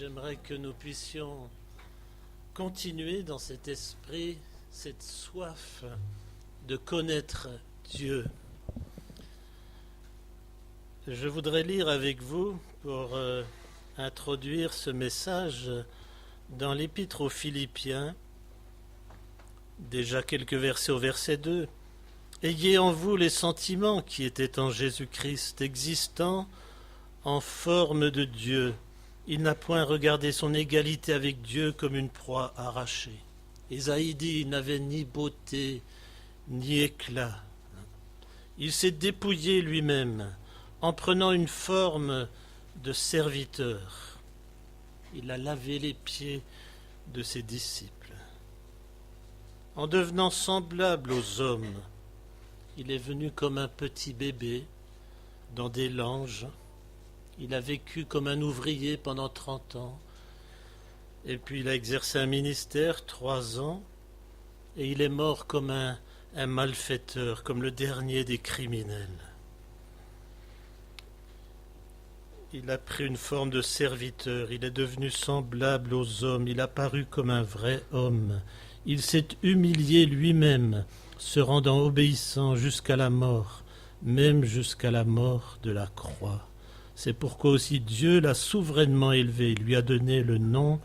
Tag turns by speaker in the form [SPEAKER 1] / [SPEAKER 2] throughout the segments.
[SPEAKER 1] J'aimerais que nous puissions continuer dans cet esprit, cette soif de connaître Dieu. Je voudrais lire avec vous, pour introduire ce message, dans l'Épître aux Philippiens, déjà quelques versets au verset 2. « Ayez en vous les sentiments qui étaient en Jésus-Christ, existant en forme de Dieu. Il n'a point regardé son égalité avec Dieu comme une proie arrachée. » Ésaïe dit, il n'avait ni beauté, ni éclat. Il s'est dépouillé lui-même en prenant une forme de serviteur. Il a lavé les pieds de ses disciples. En devenant semblable aux hommes, il est venu comme un petit bébé dans des langes. Il a vécu comme un ouvrier pendant 30 ans. Et puis il a exercé un ministère 3 ans. Et il est mort comme un malfaiteur, comme le dernier des criminels. Il a pris une forme de serviteur. Il est devenu semblable aux hommes. Il a paru comme un vrai homme. Il s'est humilié lui-même, se rendant obéissant jusqu'à la mort, même jusqu'à la mort de la croix. C'est pourquoi aussi Dieu l'a souverainement élevé, lui a donné le nom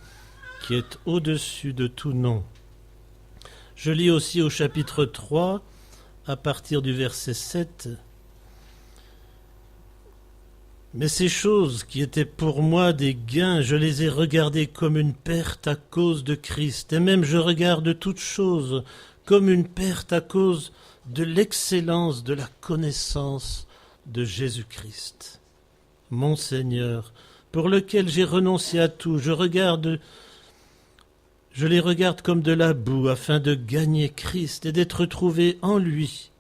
[SPEAKER 1] qui est au-dessus de tout nom. Je lis aussi au chapitre 3, à partir du verset 7. « Mais ces choses qui étaient pour moi des gains, je les ai regardées comme une perte à cause de Christ. Et même je regarde toutes choses comme une perte à cause de l'excellence de la connaissance de Jésus-Christ, mon Seigneur, pour lequel j'ai renoncé à tout. Je les regarde comme de la boue, afin de gagner Christ et d'être trouvé en lui,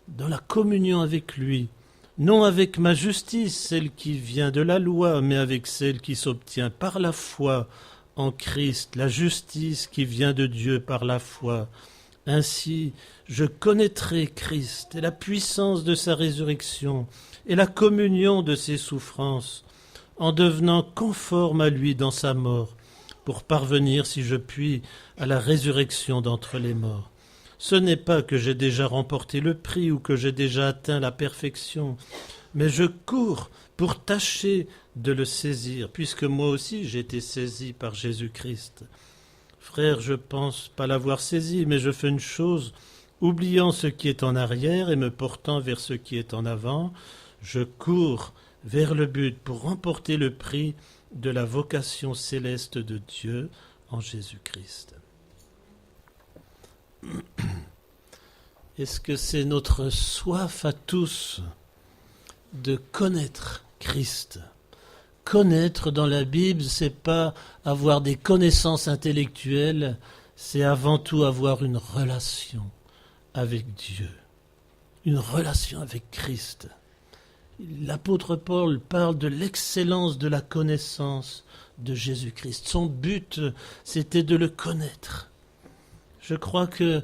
[SPEAKER 1] dans la communion avec lui, non avec ma justice, celle qui vient de la loi, mais avec celle qui s'obtient par la foi en Christ, la justice qui vient de Dieu par la foi. Ainsi, je connaîtrai Christ et la puissance de sa résurrection et la communion de ses souffrances, en devenant conforme à lui dans sa mort, pour parvenir, si je puis, à la résurrection d'entre les morts. Ce n'est pas que j'ai déjà remporté le prix ou que j'ai déjà atteint la perfection, mais je cours pour tâcher de le saisir, puisque moi aussi j'ai été saisi par Jésus-Christ. Frère, je pense pas l'avoir saisi, mais je fais une chose, oubliant ce qui est en arrière et me portant vers ce qui est en avant, je cours vers le but pour remporter le prix de la vocation céleste de Dieu en Jésus-Christ. Est-ce que c'est notre soif à tous de connaître Christ ? Connaître dans la Bible, c'est pas avoir des connaissances intellectuelles, c'est avant tout avoir une relation avec Dieu, une relation avec Christ. L'apôtre Paul parle de l'excellence de la connaissance de Jésus-Christ. Son but, c'était de le connaître. Je crois que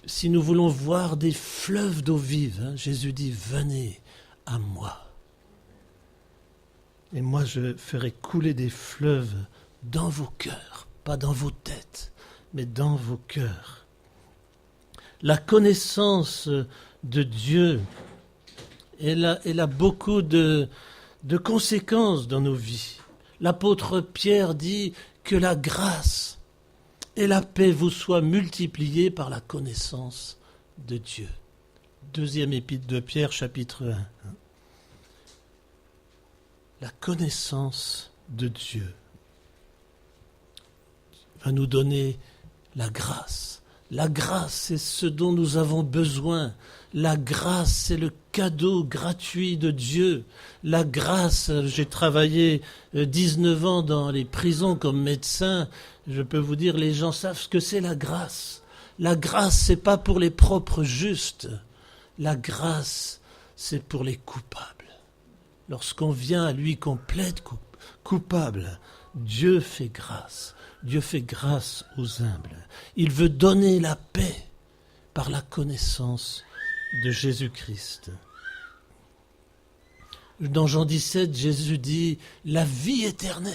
[SPEAKER 1] si nous voulons voir des fleuves d'eau vive, Jésus dit « Venez à moi ». Et moi, je ferai couler des fleuves dans vos cœurs, pas dans vos têtes, mais dans vos cœurs. La connaissance de Dieu, elle a beaucoup de conséquences dans nos vies. L'apôtre Pierre dit que la grâce et la paix vous soient multipliées par la connaissance de Dieu. Deuxième épître de Pierre, chapitre 1. La connaissance de Dieu va nous donner la grâce. La grâce, c'est ce dont nous avons besoin. La grâce, c'est le cadeau gratuit de Dieu. La grâce, j'ai travaillé 19 ans dans les prisons comme médecin. Je peux vous dire, les gens savent ce que c'est la grâce. La grâce, c'est pas pour les propres justes. La grâce, c'est pour les coupables. Lorsqu'on vient à lui qu'on plaide coupable, Dieu fait grâce. Dieu fait grâce aux humbles. Il veut donner la paix par la connaissance de Jésus-Christ. Dans Jean 17, Jésus dit « La vie éternelle,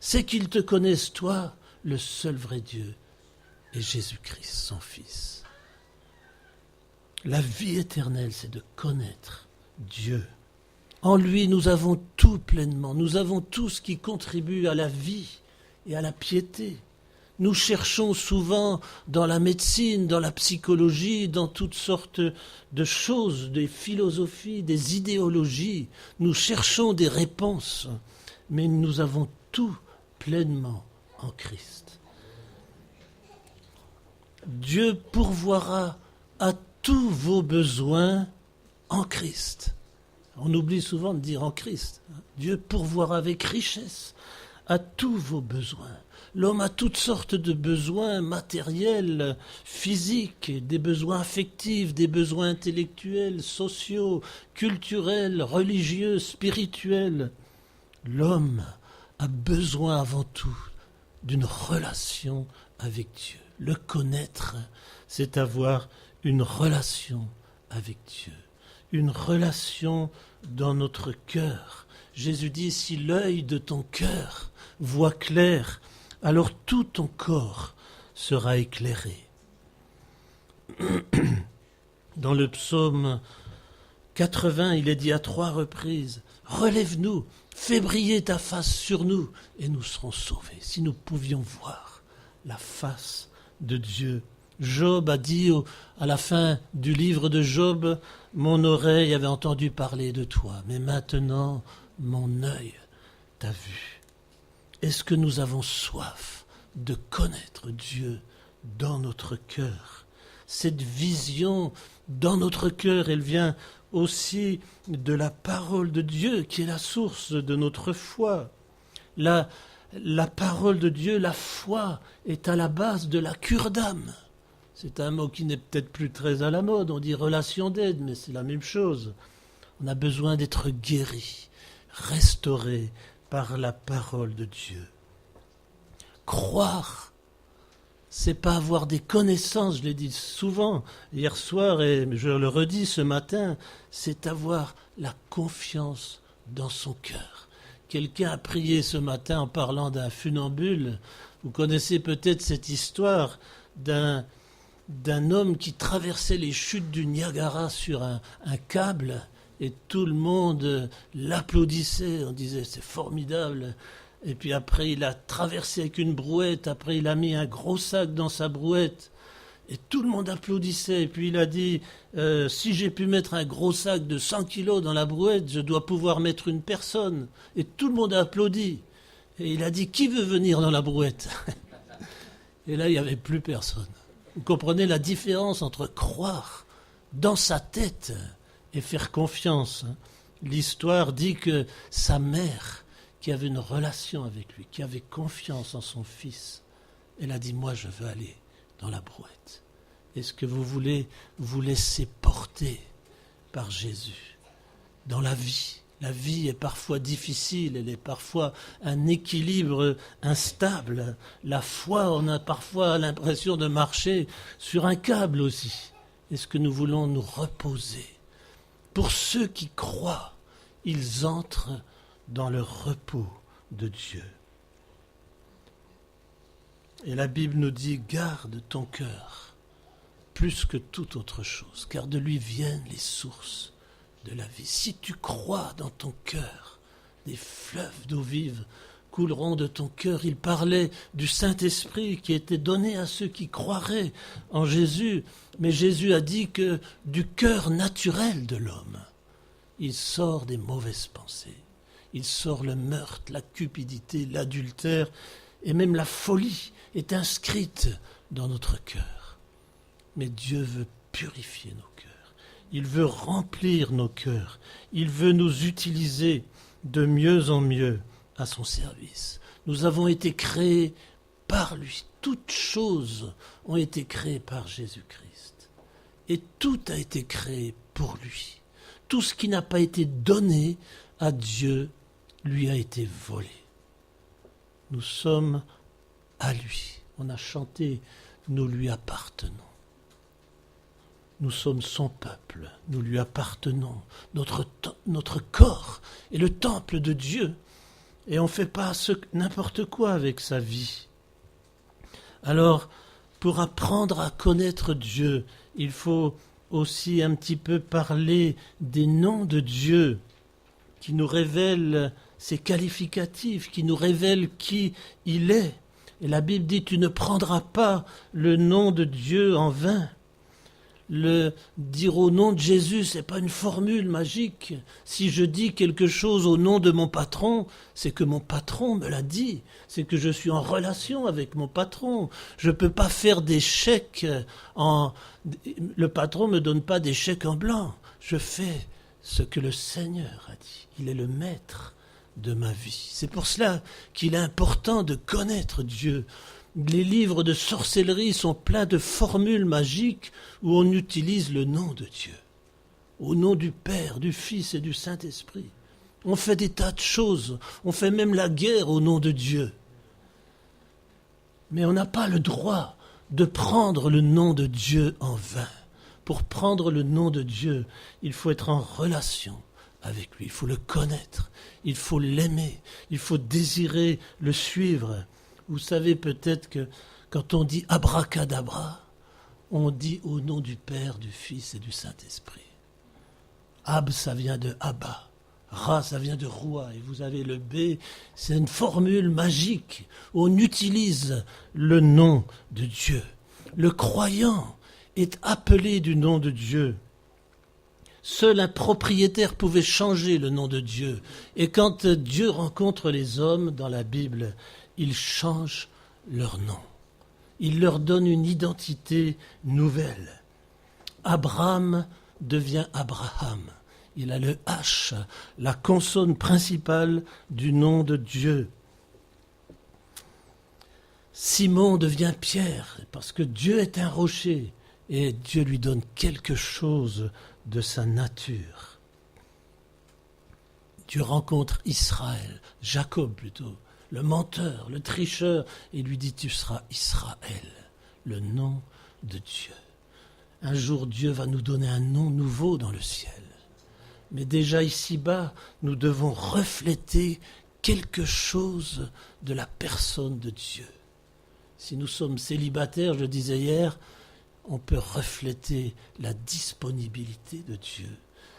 [SPEAKER 1] c'est qu'ils te connaissent, toi, le seul vrai Dieu, et Jésus-Christ, son Fils. La vie éternelle, c'est de connaître Dieu. En lui, nous avons tout pleinement. Nous avons tout ce qui contribue à la vie et à la piété. Nous cherchons souvent dans la médecine, dans la psychologie, dans toutes sortes de choses, des philosophies, des idéologies. Nous cherchons des réponses, mais nous avons tout pleinement en Christ. Dieu pourvoira à tous vos besoins en Christ. On oublie souvent de dire en Christ. Dieu pourvoira avec richesse à tous vos besoins. L'homme a toutes sortes de besoins matériels, physiques, des besoins affectifs, des besoins intellectuels, sociaux, culturels, religieux, spirituels. L'homme a besoin avant tout d'une relation avec Dieu. Le connaître, c'est avoir une relation avec Dieu, une relation dans notre cœur. Jésus dit, si l'œil de ton cœur voit clair, alors tout ton corps sera éclairé. Dans le psaume 80, il est dit à 3 reprises, « Relève-nous, fais briller ta face sur nous, et nous serons sauvés. » Si nous pouvions voir la face de Dieu. Job a dit à la fin du livre de Job, « Mon oreille avait entendu parler de toi, mais maintenant mon œil t'a vu. » Est-ce que nous avons soif de connaître Dieu dans notre cœur? Cette vision dans notre cœur, elle vient aussi de la parole de Dieu qui est la source de notre foi. La parole de Dieu, la foi, est à la base de la cure d'âme. C'est un mot qui n'est peut-être plus très à la mode, on dit relation d'aide, mais c'est la même chose. On a besoin d'être guéri, restauré par la parole de Dieu. Croire, c'est pas avoir des connaissances, je l'ai dit souvent hier soir et je le redis ce matin, c'est avoir la confiance dans son cœur. Quelqu'un a prié ce matin en parlant d'un funambule. Vous connaissez peut-être cette histoire d'un homme qui traversait les chutes du Niagara sur un câble et tout le monde l'applaudissait, on disait c'est formidable. Et puis après il a traversé avec une brouette, après il a mis un gros sac dans sa brouette et tout le monde applaudissait. Et puis il a dit si j'ai pu mettre un gros sac de 100 kilos dans la brouette, je dois pouvoir mettre une personne. Et tout le monde a applaudi. Et il a dit qui veut venir dans la brouette? Et là il n'y avait plus personne. Vous comprenez la différence entre croire dans sa tête et faire confiance. L'histoire dit que sa mère, qui avait une relation avec lui, qui avait confiance en son fils, elle a dit, moi je veux aller dans la brouette. Est-ce que vous voulez vous laisser porter par Jésus dans la vie? La vie est parfois difficile, elle est parfois un équilibre instable. La foi, on a parfois l'impression de marcher sur un câble aussi. Est-ce que nous voulons nous reposer? Pour ceux qui croient, ils entrent dans le repos de Dieu. Et la Bible nous dit, garde ton cœur plus que toute autre chose, car de lui viennent les sources de la vie. Si tu crois dans ton cœur, des fleuves d'eau vive couleront de ton cœur. Il parlait du Saint-Esprit qui était donné à ceux qui croiraient en Jésus. Mais Jésus a dit que du cœur naturel de l'homme, il sort des mauvaises pensées. Il sort le meurtre, la cupidité, l'adultère et même la folie est inscrite dans notre cœur. Mais Dieu veut purifier nos cœurs. Il veut remplir nos cœurs. Il veut nous utiliser de mieux en mieux à son service. Nous avons été créés par lui. Toutes choses ont été créées par Jésus-Christ. Et tout a été créé pour lui. Tout ce qui n'a pas été donné à Dieu lui a été volé. Nous sommes à lui. On a chanté « Nous lui appartenons ». Nous sommes son peuple, nous lui appartenons. Notre corps est le temple de Dieu. et on ne fait pas n'importe quoi avec sa vie. Alors, pour apprendre à connaître Dieu, il faut aussi un petit peu parler des noms de Dieu qui nous révèlent ses qualificatifs, qui nous révèlent qui il est. Et la Bible dit « Tu ne prendras pas le nom de Dieu en vain ». Le dire au nom de Jésus, c'est pas une formule magique. Si je dis quelque chose au nom de mon patron, c'est que mon patron me l'a dit. C'est que je suis en relation avec mon patron. Je peux pas faire des chèques le patron me donne pas des chèques en blanc. Je fais ce que le Seigneur a dit. Il est le maître de ma vie. C'est pour cela qu'il est important de connaître Dieu. Les livres de sorcellerie sont pleins de formules magiques où on utilise le nom de Dieu. Au nom du Père, du Fils et du Saint-Esprit. On fait des tas de choses. On fait même la guerre au nom de Dieu. Mais on n'a pas le droit de prendre le nom de Dieu en vain. Pour prendre le nom de Dieu, il faut être en relation avec lui. Il faut le connaître. Il faut l'aimer. Il faut désirer le suivre. Vous savez peut-être que quand on dit abracadabra, on dit au nom du Père, du Fils et du Saint-Esprit. Ab, ça vient de Abba. Ra, ça vient de roi. Et vous avez le B, c'est une formule magique. On utilise le nom de Dieu. Le croyant est appelé du nom de Dieu. Seul un propriétaire pouvait changer le nom de Dieu. Et quand Dieu rencontre les hommes dans la Bible, il change leur nom. Il leur donne une identité nouvelle. Abraham devient Abraham. Il a le H, la consonne principale du nom de Dieu. Simon devient Pierre, parce que Dieu est un rocher, et Dieu lui donne quelque chose de sa nature. Dieu rencontre Israël, Jacob plutôt, le menteur, le tricheur, et lui dit « Tu seras Israël », le nom de Dieu. Un jour, Dieu va nous donner un nom nouveau dans le ciel. Mais déjà ici-bas, nous devons refléter quelque chose de la personne de Dieu. Si nous sommes célibataires, je le disais hier, on peut refléter la disponibilité de Dieu.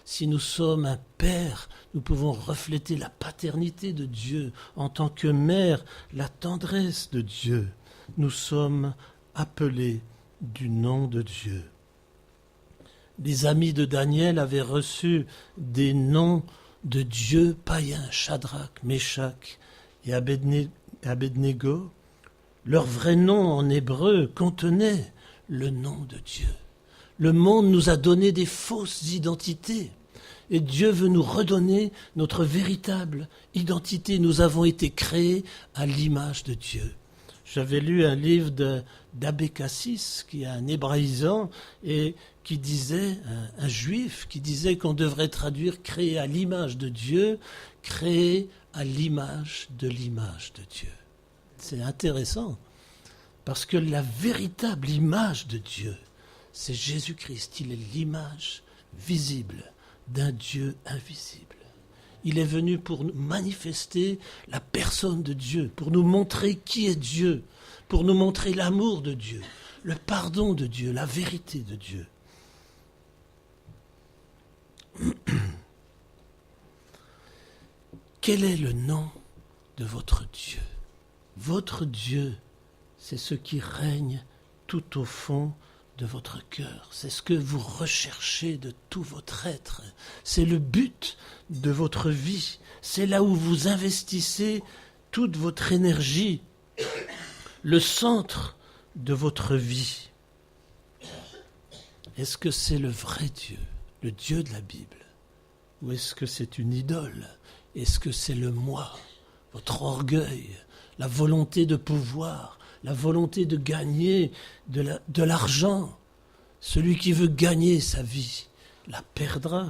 [SPEAKER 1] Si nous sommes un père, nous pouvons refléter la paternité de Dieu. En tant que mère, la tendresse de Dieu. Nous sommes appelés du nom de Dieu. Les amis de Daniel avaient reçu des noms de dieux païens, Shadrach, Meshach et Abednego. Leur vrai nom en hébreu contenait le nom de Dieu. Le monde nous a donné des fausses identités et Dieu veut nous redonner notre véritable identité. Nous avons été créés à l'image de Dieu. J'avais lu un livre d'Abbé Cassis, qui est un hébraïsant, et qui disait, un juif, qui disait qu'on devrait traduire « créé à l'image de Dieu », « créé à l'image de Dieu ». C'est intéressant, parce que la véritable image de Dieu, c'est Jésus-Christ. Il est l'image visible d'un Dieu invisible. Il est venu pour nous manifester la personne de Dieu, pour nous montrer qui est Dieu, pour nous montrer l'amour de Dieu, le pardon de Dieu, la vérité de Dieu. Quel est le nom de votre Dieu? Votre Dieu, c'est ce qui règne tout au fond de votre cœur. C'est ce que vous recherchez de tout votre être. C'est le but de votre vie. C'est là où vous investissez toute votre énergie, le centre de votre vie. Est-ce que c'est le vrai Dieu, le Dieu de la Bible? Ou est-ce que c'est une idole? Est-ce que c'est le moi, votre orgueil, la volonté de pouvoir, la volonté de gagner de l'argent? Celui qui veut gagner sa vie la perdra.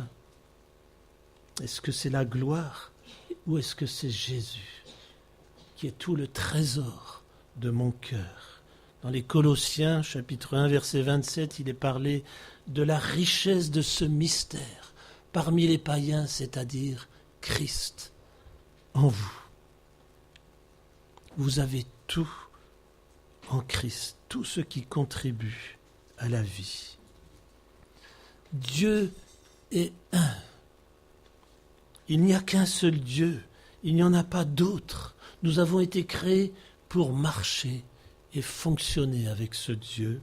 [SPEAKER 1] Est-ce que c'est la gloire ou est-ce que c'est Jésus qui est tout le trésor de mon cœur? Dans les Colossiens, chapitre 1, verset 27, il est parlé de la richesse de ce mystère parmi les païens, c'est-à-dire Christ en vous, Vous avez tout en Christ, tout ce qui contribue à la vie. Dieu est un. Il n'y a qu'un seul Dieu, il n'y en a pas d'autre. Nous avons été créés pour marcher et fonctionner avec ce Dieu.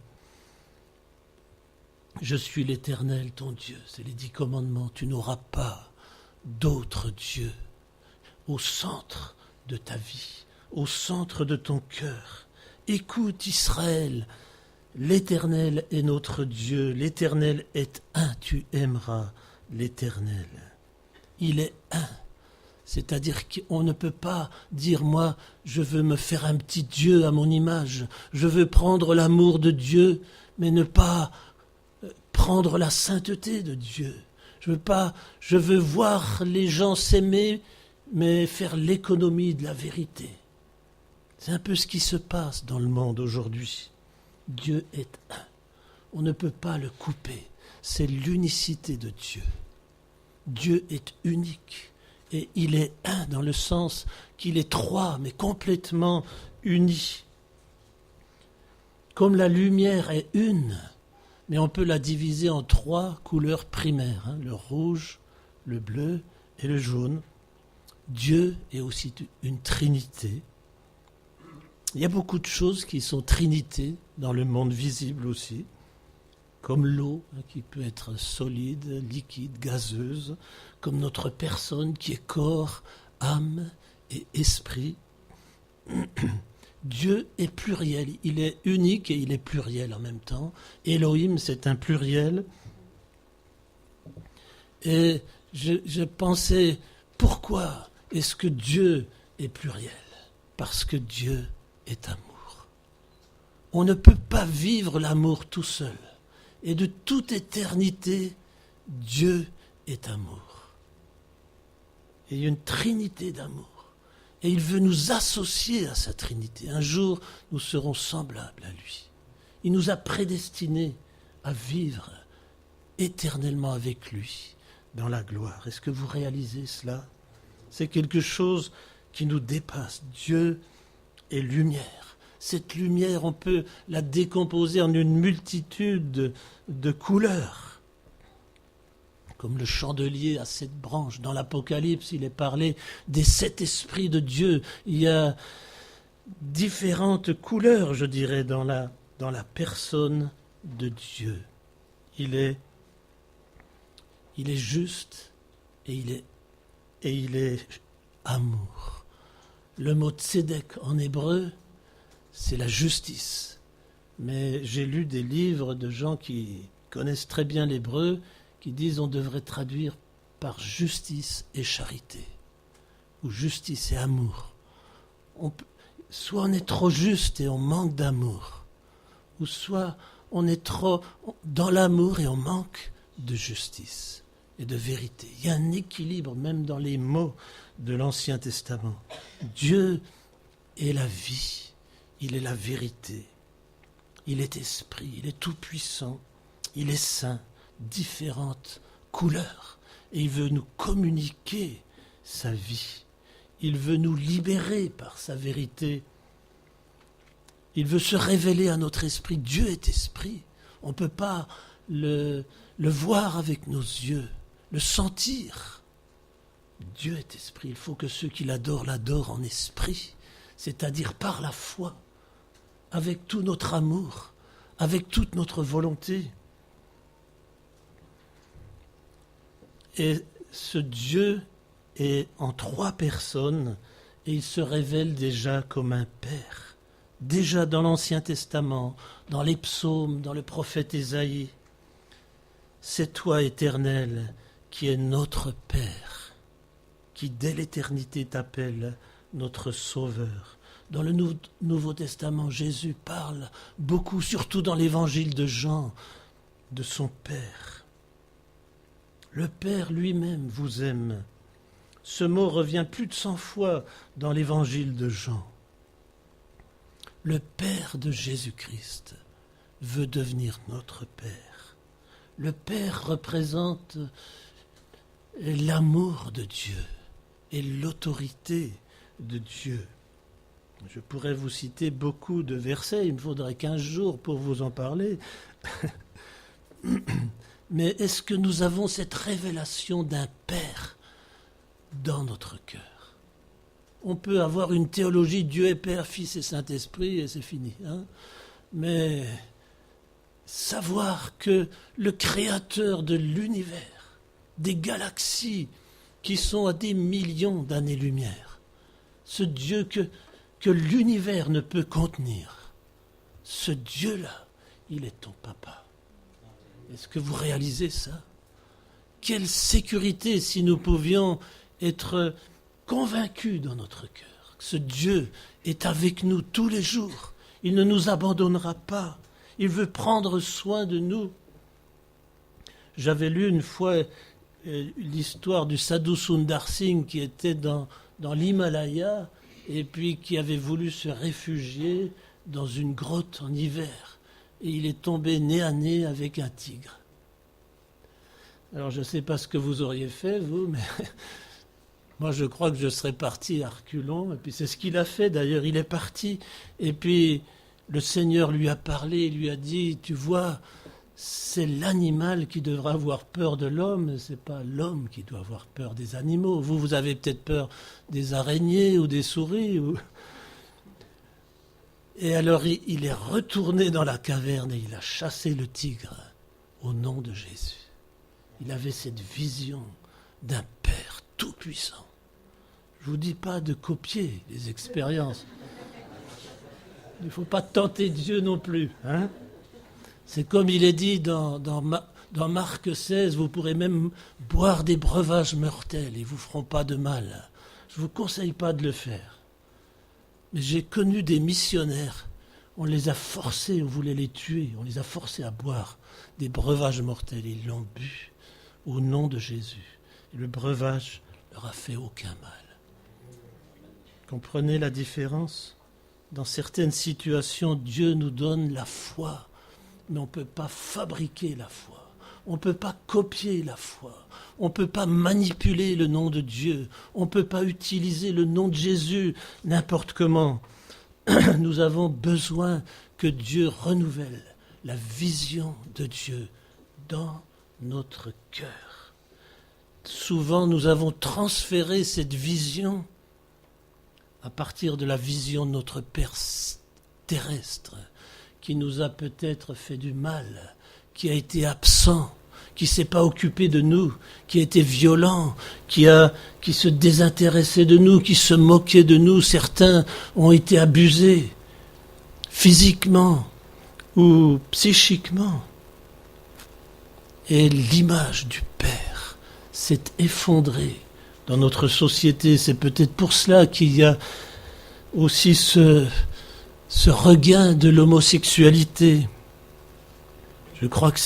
[SPEAKER 1] Je suis l'Éternel, ton Dieu, c'est les 10 commandements. Tu n'auras pas d'autre Dieu au centre de ta vie, au centre de ton cœur. Écoute Israël, l'Éternel est notre Dieu, l'Éternel est un, tu aimeras l'Éternel. Il est un, c'est-à-dire qu'on ne peut pas dire moi je veux me faire un petit Dieu à mon image, je veux prendre l'amour de Dieu mais ne pas prendre la sainteté de Dieu. Je veux voir les gens s'aimer mais faire l'économie de la vérité. C'est un peu ce qui se passe dans le monde aujourd'hui. Dieu est un. On ne peut pas le couper. C'est l'unicité de Dieu. Dieu est unique. Et il est un dans le sens qu'il est trois, mais complètement uni. Comme la lumière est une, mais on peut la diviser en 3 couleurs primaires, le rouge, le bleu et le jaune. Dieu est aussi une trinité. Il y a beaucoup de choses qui sont trinités dans le monde visible aussi, comme l'eau qui peut être solide, liquide, gazeuse, comme notre personne qui est corps, âme et esprit. Dieu est pluriel, il est unique et il est pluriel en même temps. Elohim, c'est un pluriel. Et je pensais, pourquoi est-ce que Dieu est pluriel? Parce que Dieu est amour. On ne peut pas vivre l'amour tout seul. Et de toute éternité, Dieu est amour. Et il y a une trinité d'amour. Et il veut nous associer à sa trinité. Un jour, nous serons semblables à lui. Il nous a prédestinés à vivre éternellement avec lui dans la gloire. Est-ce que vous réalisez cela? C'est quelque chose qui nous dépasse. Dieu est lumière. Cette lumière, on peut la décomposer en une multitude de couleurs. Comme le chandelier à 7 branches. Dans l'Apocalypse, il est parlé des 7 esprits de Dieu. Il y a différentes couleurs, je dirais, dans la personne de Dieu. Il est juste et il est amour. Le mot tzedek en hébreu, c'est la justice. Mais j'ai lu des livres de gens qui connaissent très bien l'hébreu, qui disent on devrait traduire par justice et charité, ou justice et amour. Soit on est trop juste et on manque d'amour, ou soit on est trop dans l'amour et on manque de justice et de vérité. Il y a un équilibre même dans les mots de l'Ancien Testament. Dieu est la vie, il est la vérité, il est esprit, il est tout-puissant, il est saint, différentes couleurs, et il veut nous communiquer sa vie. Il veut nous libérer par sa vérité. Il veut se révéler à notre esprit. Dieu est esprit. On ne peut pas le voir avec nos yeux, le sentir. Dieu est esprit. Il faut que ceux qui l'adorent en esprit, c'est-à-dire par la foi, avec tout notre amour, avec toute notre volonté. Et ce Dieu est en 3 personnes et il se révèle déjà comme un Père. Déjà dans l'Ancien Testament, dans les psaumes, dans le prophète Ésaïe. C'est toi, Éternel, qui es notre Père, qui dès l'éternité t'appelle notre Sauveur. Dans le Nouveau Testament, Jésus parle beaucoup, surtout dans l'Évangile de Jean, de son Père. Le Père lui-même vous aime. Ce mot revient plus de 100 fois dans l'Évangile de Jean. Le Père de Jésus-Christ veut devenir notre Père. Le Père représente l'amour de Dieu et l'autorité de Dieu. Je pourrais vous citer beaucoup de versets, il me faudrait 15 jours pour vous en parler. Mais est-ce que nous avons cette révélation d'un Père dans notre cœur? On peut avoir une théologie Dieu est Père, Fils et Saint-Esprit et c'est fini. Mais savoir que le Créateur de l'univers, des galaxies qui sont à des millions d'années-lumière, ce Dieu que l'univers ne peut contenir, ce Dieu-là, il est ton papa. Est-ce que vous réalisez ça? Quelle sécurité si nous pouvions être convaincus dans notre cœur que ce Dieu est avec nous tous les jours. Il ne nous abandonnera pas. Il veut prendre soin de nous. J'avais lu une fois l'histoire du Sadhu Sundar Singh qui était dans l'Himalaya et puis qui avait voulu se réfugier dans une grotte en hiver. Et il est tombé nez à nez avec un tigre. Alors je ne sais pas ce que vous auriez fait, vous, mais moi je crois que je serais parti à reculons. Et puis c'est ce qu'il a fait d'ailleurs, il est parti. Et puis le Seigneur lui a parlé, il lui a dit, tu vois, c'est l'animal qui devra avoir peur de l'homme, c'est pas l'homme qui doit avoir peur des animaux. Vous avez peut-être peur des araignées ou des souris. Et alors il est retourné dans la caverne et il a chassé le tigre au nom de Jésus. Il avait cette vision d'un Père tout-puissant. Je ne vous dis pas de copier les expériences. Il ne faut pas tenter Dieu non plus. C'est comme il est dit dans Marc 16, vous pourrez même boire des breuvages mortels, ils ne vous feront pas de mal. Je ne vous conseille pas de le faire. Mais j'ai connu des missionnaires, on les a forcés, on voulait les tuer, on les a forcés à boire des breuvages mortels. Ils l'ont bu au nom de Jésus. Et le breuvage leur a fait aucun mal. Comprenez la différence? Dans certaines situations, Dieu nous donne la foi, mais on ne peut pas fabriquer la foi. On ne peut pas copier la foi. On ne peut pas manipuler le nom de Dieu. On ne peut pas utiliser le nom de Jésus n'importe comment. Nous avons besoin que Dieu renouvelle la vision de Dieu dans notre cœur. Souvent, nous avons transféré cette vision à partir de la vision de notre Père terrestre, qui nous a peut-être fait du mal, qui a été absent, qui ne s'est pas occupé de nous, qui a été violent, qui se désintéressait de nous, qui se moquait de nous. Certains ont été abusés physiquement ou psychiquement. Et l'image du Père s'est effondrée dans notre société. C'est peut-être pour cela qu'il y a aussi ce regain de l'homosexualité. Je crois que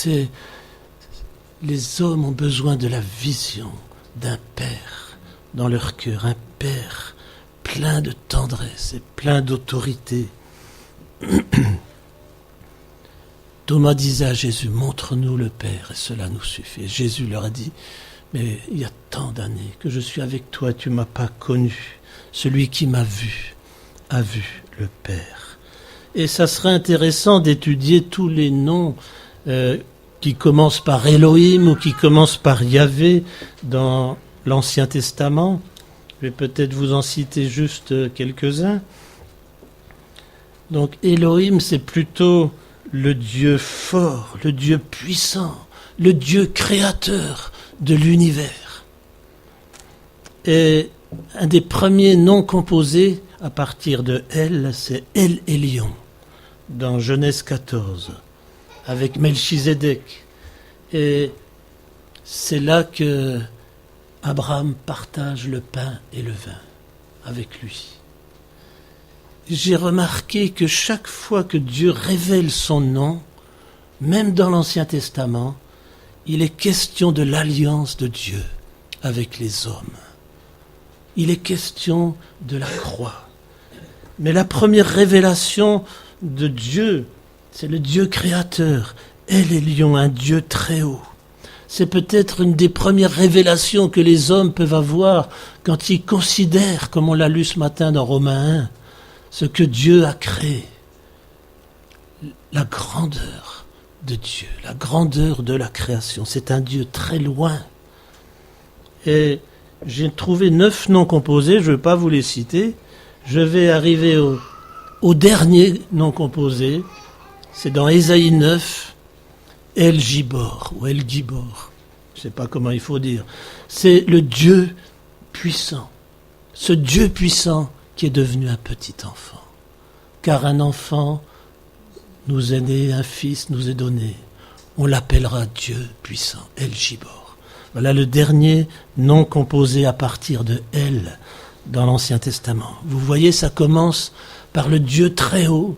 [SPEAKER 1] les hommes ont besoin de la vision d'un Père dans leur cœur, un Père plein de tendresse et plein d'autorité. Thomas disait à Jésus, montre-nous le Père, et cela nous suffit. Et Jésus leur a dit, mais il y a tant d'années que je suis avec toi, tu ne m'as pas connu. Celui qui m'a vu a vu le Père. Et ça serait intéressant d'étudier tous les noms qui commencent par Elohim ou qui commencent par Yahvé dans l'Ancien Testament. Je vais peut-être vous en citer juste quelques-uns. Donc Elohim, c'est plutôt le Dieu fort, le Dieu puissant, le Dieu créateur de l'univers. Et un des premiers noms composés à partir de El, c'est El Elyon, dans Genèse 14, avec Melchizedek. Et c'est là que Abraham partage le pain et le vin avec lui. J'ai remarqué que chaque fois que Dieu révèle son nom, même dans l'Ancien Testament, il est question de l'alliance de Dieu avec les hommes. Il est question de la croix. Mais la première révélation de Dieu, c'est le Dieu créateur. El Elyon, un Dieu très haut. C'est peut-être une des premières révélations que les hommes peuvent avoir quand ils considèrent, comme on l'a lu ce matin dans Romains 1, ce que Dieu a créé, la grandeur de Dieu, la grandeur de la création. C'est un Dieu très loin. Et j'ai trouvé 9 noms composés, je ne vais pas vous les citer. Je vais arriver au dernier nom composé. C'est dans Ésaïe 9, El Gibor, ou El Gibor. Je ne sais pas comment il faut dire. C'est le Dieu puissant. Ce Dieu puissant qui est devenu un petit enfant. Car un enfant nous est né, un fils nous est donné. On l'appellera Dieu puissant, El Gibor. Voilà le dernier nom composé à partir de El dans l'Ancien Testament. Vous voyez, ça commence par le Dieu très haut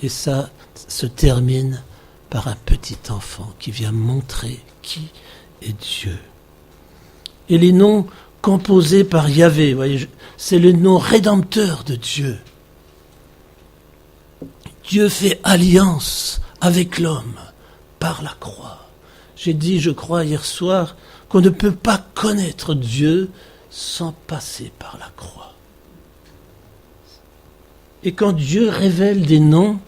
[SPEAKER 1] et ça se termine par un petit enfant qui vient montrer qui est Dieu. Et les noms composés par Yahvé, vous voyez, c'est le nom rédempteur de Dieu. Dieu fait alliance avec l'homme par la croix. J'ai dit, je crois, hier soir, qu'on ne peut pas connaître Dieu sans passer par la croix. Et quand Dieu révèle des noms,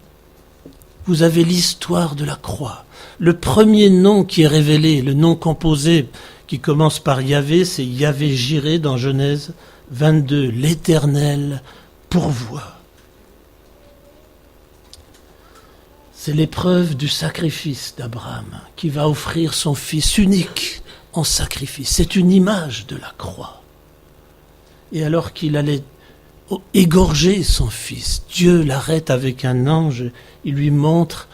[SPEAKER 1] vous avez l'histoire de la croix. Le premier nom qui est révélé, le nom composé qui commence par Yahvé, c'est Yahvé Jiré dans Genèse 22, l'Éternel pourvoit. C'est l'épreuve du sacrifice d'Abraham qui va offrir son fils unique en sacrifice. C'est une image de la croix. Et alors qu'il allait égorger son fils, Dieu l'arrête avec un ange, il lui montre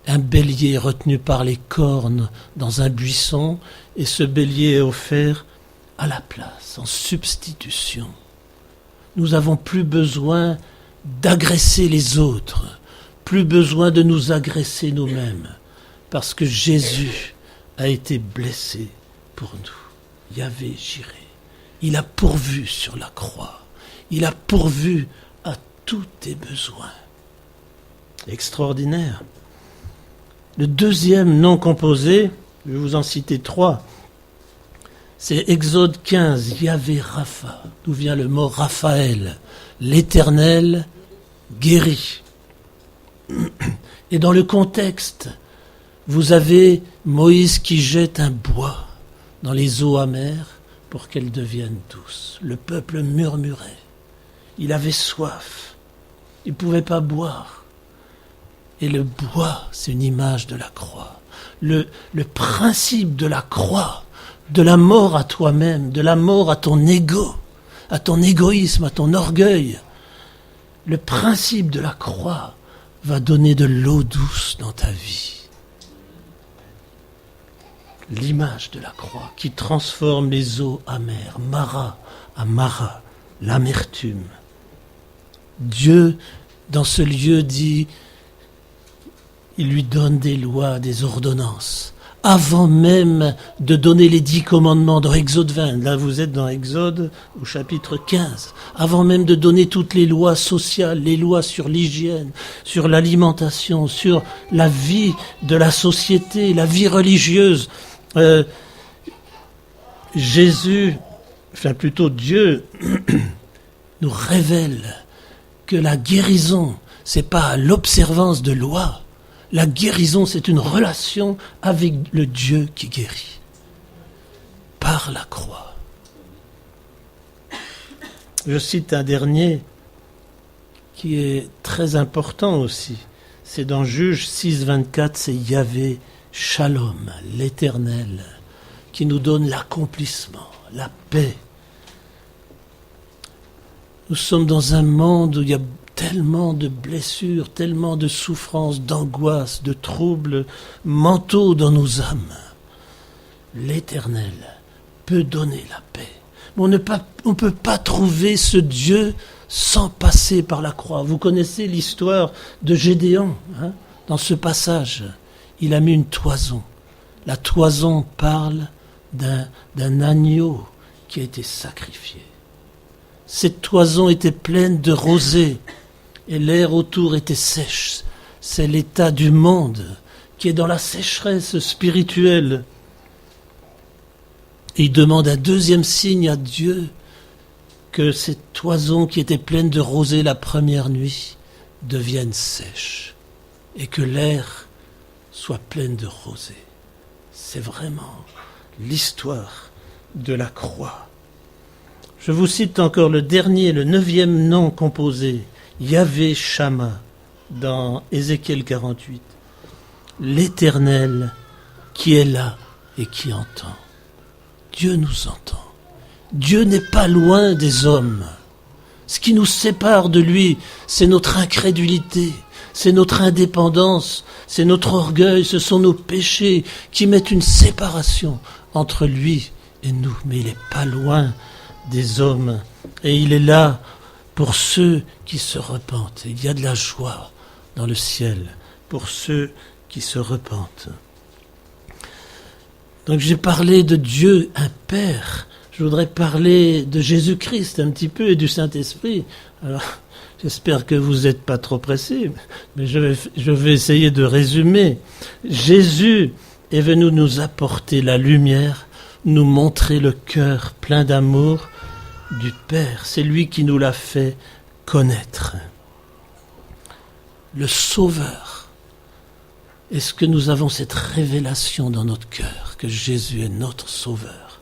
[SPEAKER 1] un bélier retenu par les cornes dans un buisson, et ce bélier est offert à la place, en substitution. Nous n'avons plus besoin d'agresser les autres, plus besoin de nous agresser nous-mêmes, parce que Jésus a été blessé pour nous. Yahvé Jiré. Il a pourvu sur la croix. Il a pourvu à tous tes besoins. Extraordinaire. Le deuxième nom composé, je vais vous en citer 3, c'est Exode 15, Yahvé Rapha, d'où vient le mot Raphaël, l'Éternel guérit. Et dans le contexte, vous avez Moïse qui jette un bois dans les eaux amères pour qu'elles deviennent douces. Le peuple murmurait. Il avait soif. Il ne pouvait pas boire. Et le bois, c'est une image de la croix. Le principe de la croix, de la mort à toi-même, de la mort à ton ego, à ton égoïsme, à ton orgueil. Le principe de la croix va donner de l'eau douce dans ta vie. L'image de la croix qui transforme les eaux amères, Mara à Mara, l'amertume. Dieu, dans ce lieu, dit, il lui donne des lois, des ordonnances, avant même de donner les 10 commandements dans Exode 20. Là, vous êtes dans Exode au chapitre 15. Avant même de donner toutes les lois sociales, les lois sur l'hygiène, sur l'alimentation, sur la vie de la société, la vie religieuse. Jésus, enfin plutôt Dieu, nous révèle que la guérison, c'est pas l'observance de lois. La guérison, c'est une relation avec le Dieu qui guérit. Par la croix. Je cite un dernier qui est très important aussi. C'est dans Juge 6, 24, c'est Yahvé Shalom, l'Éternel, qui nous donne l'accomplissement, la paix. Nous sommes dans un monde où il y a tellement de blessures, tellement de souffrances, d'angoisses, de troubles mentaux dans nos âmes. L'Éternel peut donner la paix. Mais on ne peut pas trouver ce Dieu sans passer par la croix. Vous connaissez l'histoire de Gédéon, dans ce passage. Il a mis une toison. La toison parle d'un agneau qui a été sacrifié. Cette toison était pleine de rosée et l'air autour était sèche. C'est l'état du monde qui est dans la sécheresse spirituelle. Et il demande un deuxième signe à Dieu. que ces toisons qui étaient pleines de rosée la première nuit deviennent sèches et que l'air soit plein de rosée. C'est vraiment l'histoire de la croix. Je vous cite encore le 9e nom composé, Yahvé Shama, dans Ézéchiel 48. L'Éternel qui est là et qui entend. Dieu nous entend. Dieu n'est pas loin des hommes. Ce qui nous sépare de lui, c'est notre incrédulité, c'est notre indépendance, c'est notre orgueil, ce sont nos péchés qui mettent une séparation entre lui et nous. Mais il n'est pas loin des hommes et il est là pour ceux qui se repentent. Il y a de la joie dans le ciel pour ceux qui se repentent. Donc j'ai parlé de Dieu, un Père. Je voudrais parler de Jésus-Christ un petit peu et du Saint-Esprit. Alors, j'espère que vous n'êtes pas trop pressés, mais je vais essayer de résumer. Jésus est venu nous apporter la lumière, nous montrer le cœur plein d'amour du Père. C'est lui qui nous l'a fait connaître. Le Sauveur. Est-ce que nous avons cette révélation dans notre cœur que Jésus est notre Sauveur?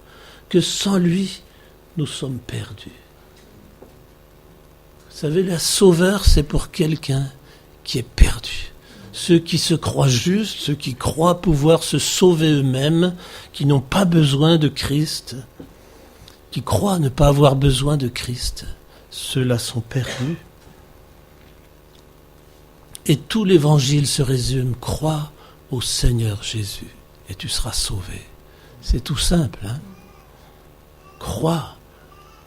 [SPEAKER 1] Que sans lui, nous sommes perdus. Vous savez, le sauveur, c'est pour quelqu'un qui est perdu. Ceux qui se croient justes, ceux qui croient pouvoir se sauver eux-mêmes, qui n'ont pas besoin de Christ, qui croient ne pas avoir besoin de Christ, ceux-là sont perdus. Et tout l'évangile se résume, crois au Seigneur Jésus et tu seras sauvé. C'est tout simple, hein? Crois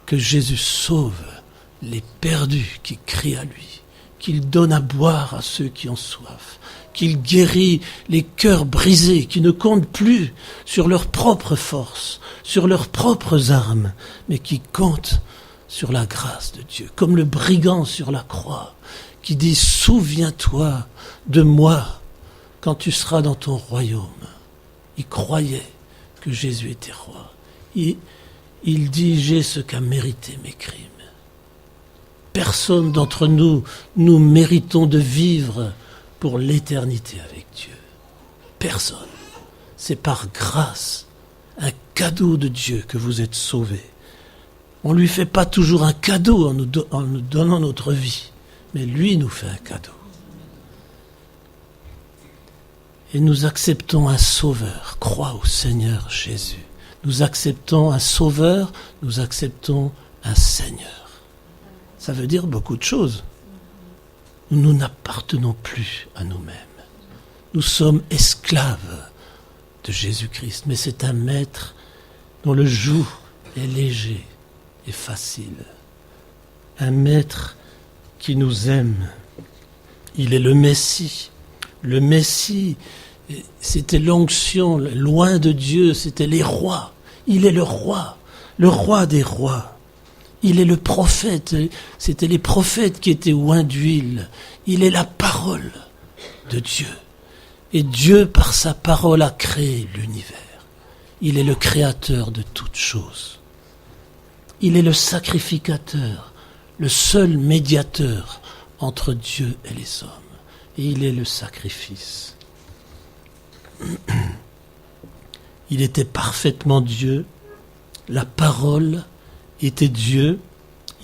[SPEAKER 1] que Jésus sauve les perdus qui crient à lui, qu'il donne à boire à ceux qui ont soif, qu'il guérit les cœurs brisés qui ne comptent plus sur leur propre force, sur leurs propres armes, mais qui comptent sur la grâce de Dieu, comme le brigand sur la croix qui dit « Souviens-toi de moi quand tu seras dans ton royaume ». Il croyait que Jésus était roi. Il dit, j'ai ce qu'a mérité mes crimes. Personne d'entre nous méritons de vivre pour l'éternité avec Dieu. Personne. C'est par grâce, un cadeau de Dieu que vous êtes sauvés. On ne lui fait pas toujours un cadeau en nous donnant notre vie, mais lui nous fait un cadeau. Et nous acceptons un sauveur. Crois au Seigneur Jésus. Nous acceptons un sauveur, nous acceptons un Seigneur. Ça veut dire beaucoup de choses. Nous n'appartenons plus à nous-mêmes. Nous sommes esclaves de Jésus-Christ, mais c'est un maître dont le joug est léger et facile. Un maître qui nous aime. Il est le Messie. Le Messie, c'était l'onction, loin de Dieu, c'était les rois. Il est le roi des rois. Il est le prophète, c'était les prophètes qui étaient oints d'huile. Il est la parole de Dieu. Et Dieu, par sa parole, a créé l'univers. Il est le créateur de toutes choses. Il est le sacrificateur, le seul médiateur entre Dieu et les hommes. Et il est le sacrifice. Il était parfaitement Dieu, la parole était Dieu,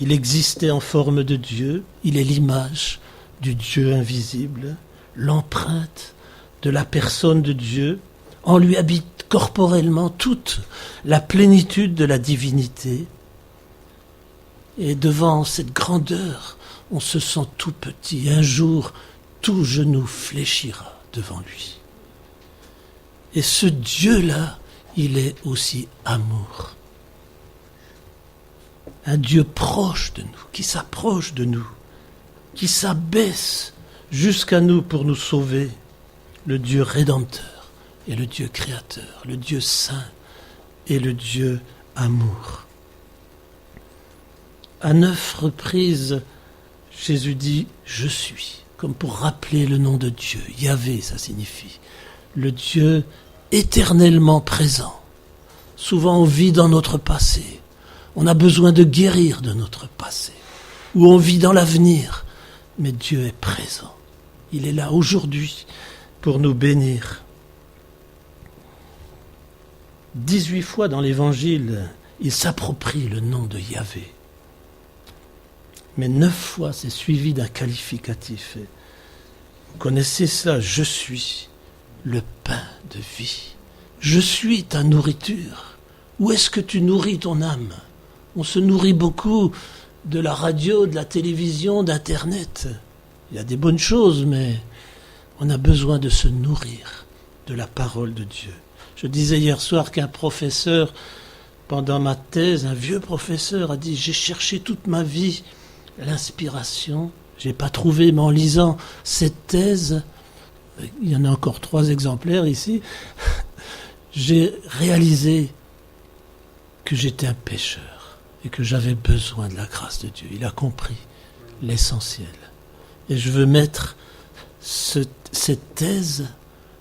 [SPEAKER 1] il existait en forme de Dieu, il est l'image du Dieu invisible, l'empreinte de la personne de Dieu, en lui habite corporellement toute la plénitude de la divinité. Et devant cette grandeur, on se sent tout petit. Un jour, tout genou fléchira devant lui. Et ce Dieu-là, il est aussi amour. Un Dieu proche de nous, qui s'approche de nous, qui s'abaisse jusqu'à nous pour nous sauver. Le Dieu rédempteur et le Dieu créateur, le Dieu saint et le Dieu amour. À 9 reprises, Jésus dit « Je suis », comme pour rappeler le nom de Dieu. Yahvé, ça signifie le Dieu éternellement présent. Souvent on vit dans notre passé, On a besoin de guérir de notre passé, où on vit dans l'avenir. Mais Dieu est présent. Il est là aujourd'hui pour nous bénir. 18 fois dans l'Évangile, il s'approprie le nom de Yahvé. Mais 9 fois, c'est suivi d'un qualificatif. Vous connaissez cela, je suis le pain de vie. Je suis ta nourriture. Où est-ce que tu nourris ton âme? On se nourrit beaucoup de la radio, de la télévision, d'Internet. Il y a des bonnes choses, mais on a besoin de se nourrir de la parole de Dieu. Je disais hier soir qu'un professeur, pendant ma thèse, un vieux professeur a dit « J'ai cherché toute ma vie l'inspiration, je n'ai pas trouvé, mais en lisant cette thèse, il y en a encore 3 exemplaires ici, j'ai réalisé que j'étais un pécheur et que j'avais besoin de la grâce de Dieu. Il a compris l'essentiel. Et je veux mettre cette thèse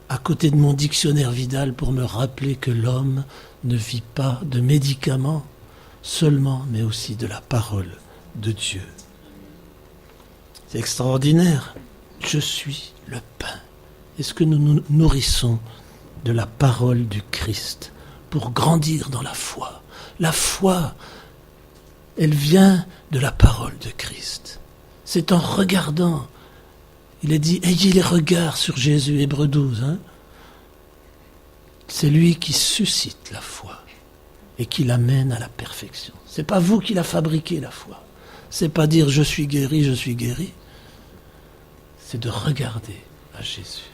[SPEAKER 1] à côté de mon dictionnaire Vidal pour me rappeler que l'homme ne vit pas de médicaments seulement, mais aussi de la parole de Dieu. C'est extraordinaire. Je suis le pain. Est-ce que nous nous nourrissons de la parole du Christ pour grandir dans la foi? La foi, elle vient de la parole de Christ. C'est en regardant. Il est dit, ayez les regards sur Jésus, Hébreux 12. C'est lui qui suscite la foi et qui l'amène à la perfection. C'est pas vous qui la fabriquez, la foi. C'est pas dire je suis guéri, je suis guéri. C'est de regarder à Jésus.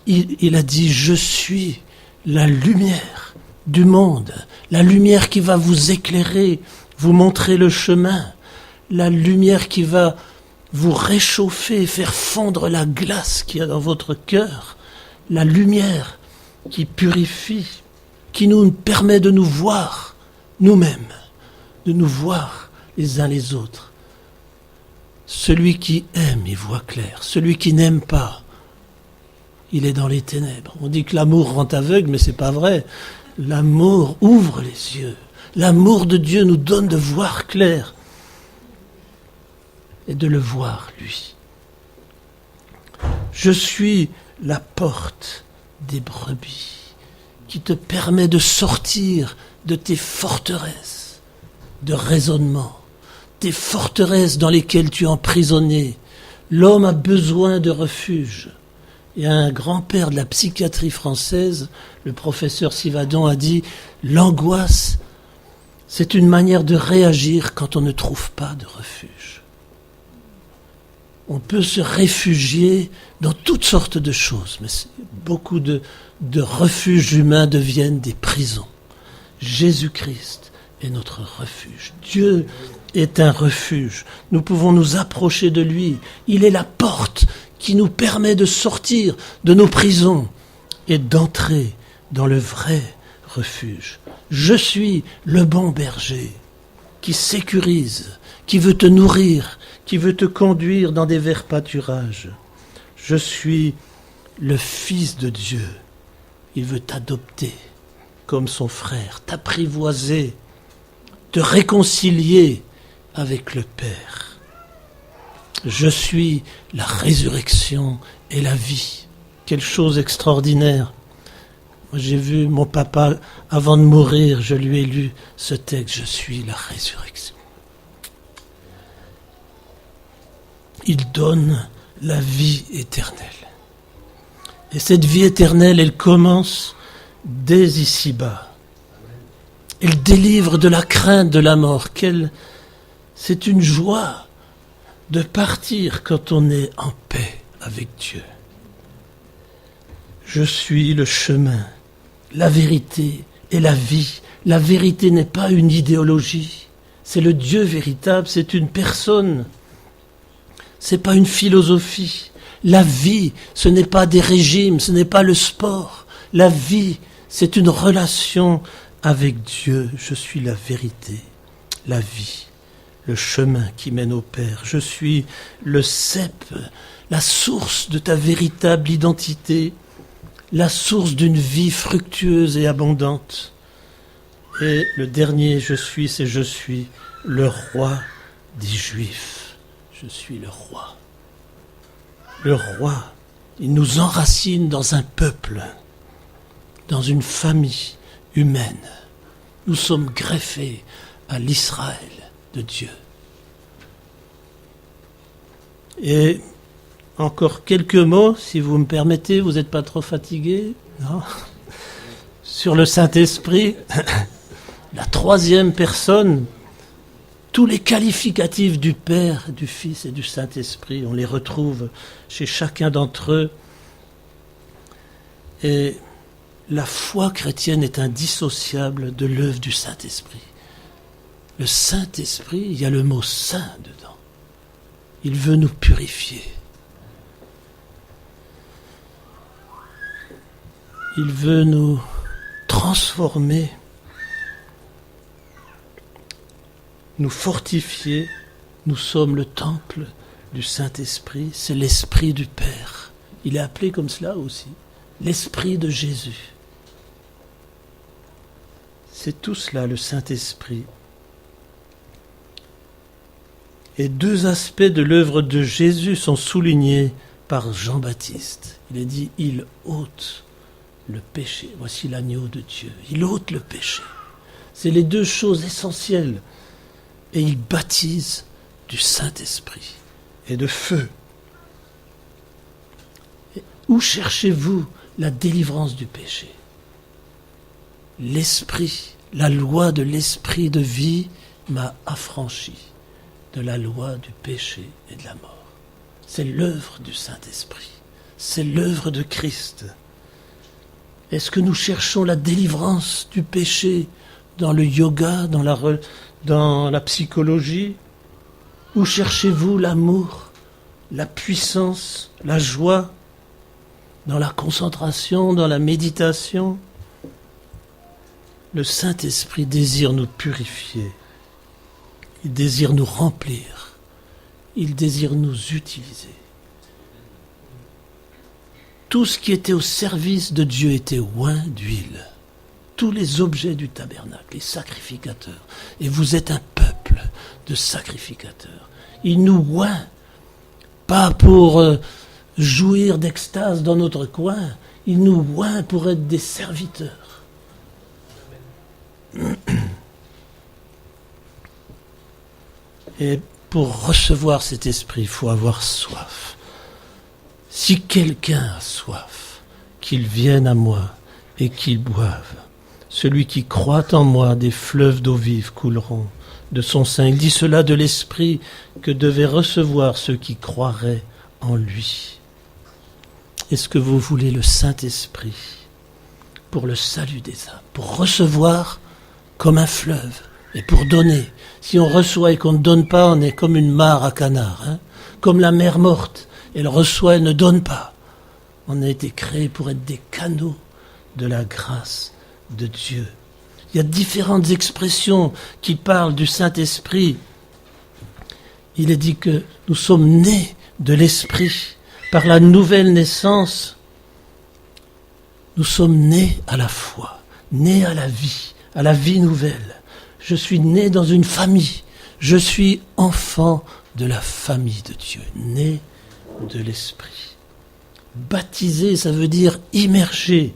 [SPEAKER 1] Il a dit, je suis la lumière du monde, la lumière qui va vous éclairer, vous montrer le chemin, la lumière qui va vous réchauffer, faire fondre la glace qu'il y a dans votre cœur, la lumière qui purifie, qui nous permet de nous voir nous-mêmes, de nous voir les uns les autres. Celui qui aime, il voit clair. Celui qui n'aime pas, il est dans les ténèbres. On dit que l'amour rend aveugle, mais c'est pas vrai. L'amour ouvre les yeux. L'amour de Dieu nous donne de voir clair et de le voir, lui. Je suis la porte des brebis qui te permet de sortir de tes forteresses de raisonnement, tes forteresses dans lesquelles tu es emprisonné. L'homme a besoin de refuge. Il y a un grand-père de la psychiatrie française, le professeur Sivadon, a dit « L'angoisse, c'est une manière de réagir quand on ne trouve pas de refuge. » On peut se réfugier dans toutes sortes de choses, mais beaucoup de refuges humains deviennent des prisons. Jésus-Christ est notre refuge. Dieu est un refuge. Nous pouvons nous approcher de lui. Il est la porte qui nous permet de sortir de nos prisons et d'entrer dans le vrai refuge. Je suis le bon berger qui sécurise, qui veut te nourrir, qui veut te conduire dans des verts pâturages. Je suis le Fils de Dieu. Il veut t'adopter comme son frère, t'apprivoiser, te réconcilier avec le Père. Je suis la résurrection et la vie. Quelle chose extraordinaire. Moi, j'ai vu mon papa, avant de mourir, je lui ai lu ce texte, je suis la résurrection. Il donne la vie éternelle. Et cette vie éternelle, elle commence dès ici-bas. Elle délivre de la crainte de la mort. C'est une joie de partir quand on est en paix avec Dieu. Je suis le chemin, la vérité et la vie. La vérité n'est pas une idéologie. C'est le Dieu véritable, c'est une personne. C'est pas une philosophie. La vie, ce n'est pas des régimes, ce n'est pas le sport. La vie, c'est une relation avec Dieu. Je suis la vérité, la vie, le chemin qui mène au Père. Je suis le cep, la source de ta véritable identité, la source d'une vie fructueuse et abondante. Et le dernier je suis, c'est je suis le roi des Juifs. Je suis le roi. Le roi, il nous enracine dans un peuple, dans une famille humaine. Nous sommes greffés à l'Israël de Dieu. Et encore quelques mots, si vous me permettez, vous n'êtes pas trop fatigué, non ? Sur le Saint-Esprit, la troisième personne, tous les qualificatifs du Père, du Fils et du Saint-Esprit, on les retrouve chez chacun d'entre eux. Et la foi chrétienne est indissociable de l'œuvre du Saint-Esprit. Le Saint-Esprit, il y a le mot saint dedans. Il veut nous purifier. Il veut nous transformer, nous fortifier. Nous sommes le temple du Saint-Esprit. C'est l'Esprit du Père. Il est appelé comme cela aussi. L'Esprit de Jésus. C'est tout cela, le Saint-Esprit. Et deux aspects de l'œuvre de Jésus sont soulignés par Jean-Baptiste. Il est dit, il ôte le péché. Voici l'agneau de Dieu. Il ôte le péché. C'est les deux choses essentielles. Et il baptise du Saint-Esprit et de feu. Et où cherchez-vous la délivrance du péché? L'Esprit, la loi de l'Esprit de vie m'a affranchi de la loi du péché et de la mort. C'est l'œuvre du Saint-Esprit. C'est l'œuvre de Christ. Est-ce que nous cherchons la délivrance du péché dans le yoga, dans la psychologie? Où cherchez-vous l'amour, la puissance, la joie? Dans la concentration, dans la méditation? Le Saint-Esprit désire nous purifier. Il désire nous remplir. Il désire nous utiliser. Tout ce qui était au service de Dieu était oint d'huile. Tous les objets du tabernacle, les sacrificateurs. Et vous êtes un peuple de sacrificateurs. Il nous oint, pas pour jouir d'extase dans notre coin. Il nous oint pour être des serviteurs. Et pour recevoir cet esprit, il faut avoir soif. Si quelqu'un a soif, qu'il vienne à moi et qu'il boive. Celui qui croit en moi, des fleuves d'eau vive couleront de son sein. Il dit cela de l'esprit que devaient recevoir ceux qui croiraient en lui. Est-ce que vous voulez le Saint-Esprit pour le salut des âmes, pour recevoir comme un fleuve et pour donner? Si on reçoit et qu'on ne donne pas, on est comme une mare à canard, comme la mer morte. Elle reçoit, elle ne donne pas. On a été créé pour être des canaux de la grâce de Dieu. Il y a différentes expressions qui parlent du Saint-Esprit. Il est dit que nous sommes nés de l'Esprit par la nouvelle naissance. Nous sommes nés à la foi, nés à la vie nouvelle. Je suis né dans une famille. Je suis enfant de la famille de Dieu, né de l'Esprit. Baptisé, ça veut dire immergé.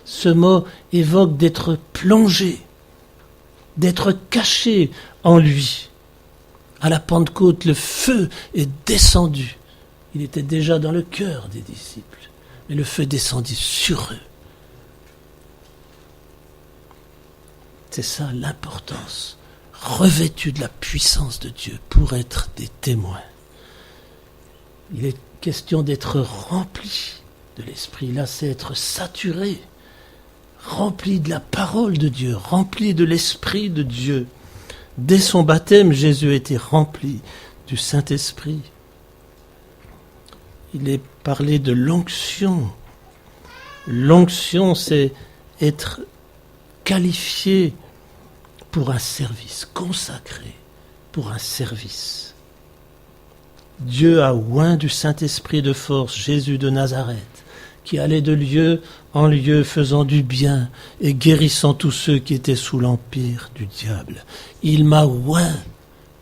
[SPEAKER 1] Ce mot évoque d'être plongé, d'être caché en lui. À la Pentecôte, le feu est descendu. Il était déjà dans le cœur des disciples, mais le feu descendit sur eux. C'est ça l'importance, revêtus de la puissance de Dieu pour être des témoins. Il est question d'être rempli de l'Esprit. Là, c'est être saturé, rempli de la parole de Dieu, rempli de l'Esprit de Dieu. Dès son baptême, Jésus était rempli du Saint-Esprit. Il est parlé de l'onction. L'onction, c'est être qualifié pour un service, consacré pour un service. Dieu a oint du Saint-Esprit de force Jésus de Nazareth, qui allait de lieu en lieu faisant du bien et guérissant tous ceux qui étaient sous l'empire du diable. Il m'a oint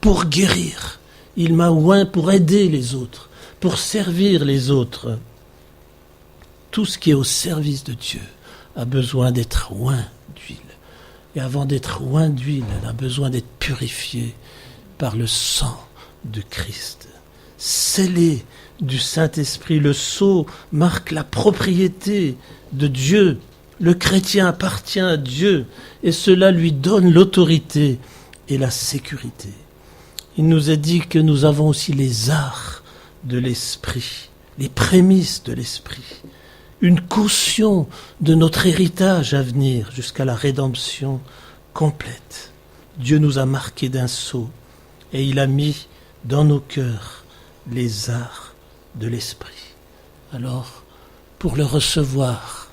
[SPEAKER 1] pour guérir, il m'a oint pour aider les autres, pour servir les autres. Tout ce qui est au service de Dieu a besoin d'être oint d'huile. Et avant d'être oint d'huile, elle a besoin d'être purifiée par le sang de Christ. Scellée du Saint-Esprit, le sceau marque la propriété de Dieu. Le chrétien appartient à Dieu et cela lui donne l'autorité et la sécurité. Il nous est dit que nous avons aussi les arts de l'Esprit, les prémices de l'Esprit, une caution de notre héritage à venir jusqu'à la rédemption complète. Dieu nous a marqués d'un sceau et il a mis dans nos cœurs les arts de l'Esprit. Alors, pour le recevoir,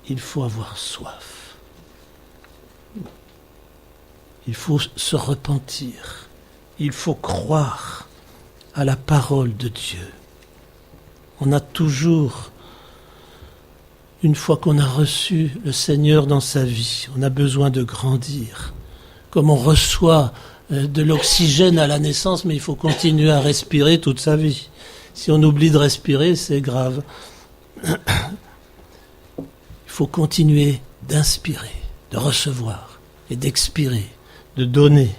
[SPEAKER 1] il faut avoir soif. Il faut se repentir. Il faut croire à la parole de Dieu. On a toujours, une fois qu'on a reçu le Seigneur dans sa vie, on a besoin de grandir. Comme on reçoit de l'oxygène à la naissance, mais il faut continuer à respirer toute sa vie. Si on oublie de respirer, c'est grave. Il faut continuer d'inspirer, de recevoir et d'expirer, de donner.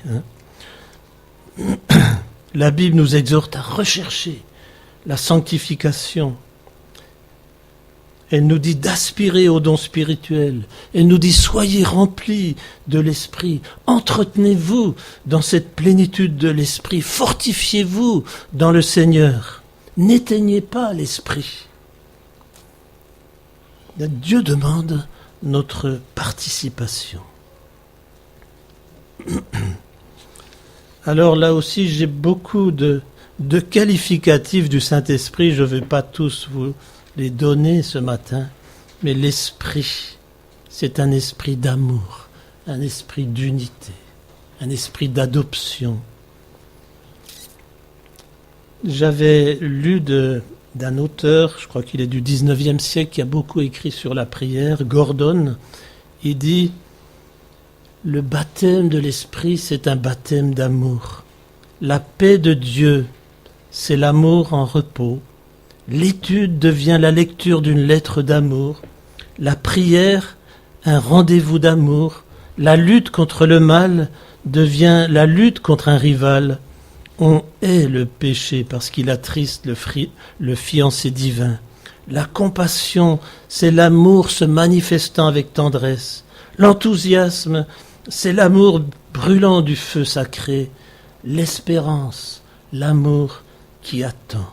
[SPEAKER 1] La Bible nous exhorte à rechercher la sanctification. Elle nous dit d'aspirer aux dons spirituels. Elle nous dit soyez remplis de l'Esprit. Entretenez-vous dans cette plénitude de l'Esprit. Fortifiez-vous dans le Seigneur. N'éteignez pas l'Esprit. Dieu demande notre participation. Alors là aussi, j'ai beaucoup de qualificatifs du Saint-Esprit. Je ne vais pas tous vous les donner ce matin, mais l'Esprit, c'est un esprit d'amour, un esprit d'unité, un esprit d'adoption. J'avais lu d'un auteur, je crois qu'il est du 19e siècle, qui a beaucoup écrit sur la prière, Gordon. Il dit « Le baptême de l'Esprit, c'est un baptême d'amour. La paix de Dieu, c'est l'amour en repos. L'étude devient la lecture d'une lettre d'amour. La prière, un rendez-vous d'amour. La lutte contre le mal devient la lutte contre un rival. On hait le péché parce qu'il attriste le fiancé divin. La compassion, c'est l'amour se manifestant avec tendresse. L'enthousiasme, c'est l'amour brûlant du feu sacré. L'espérance, l'amour qui attend.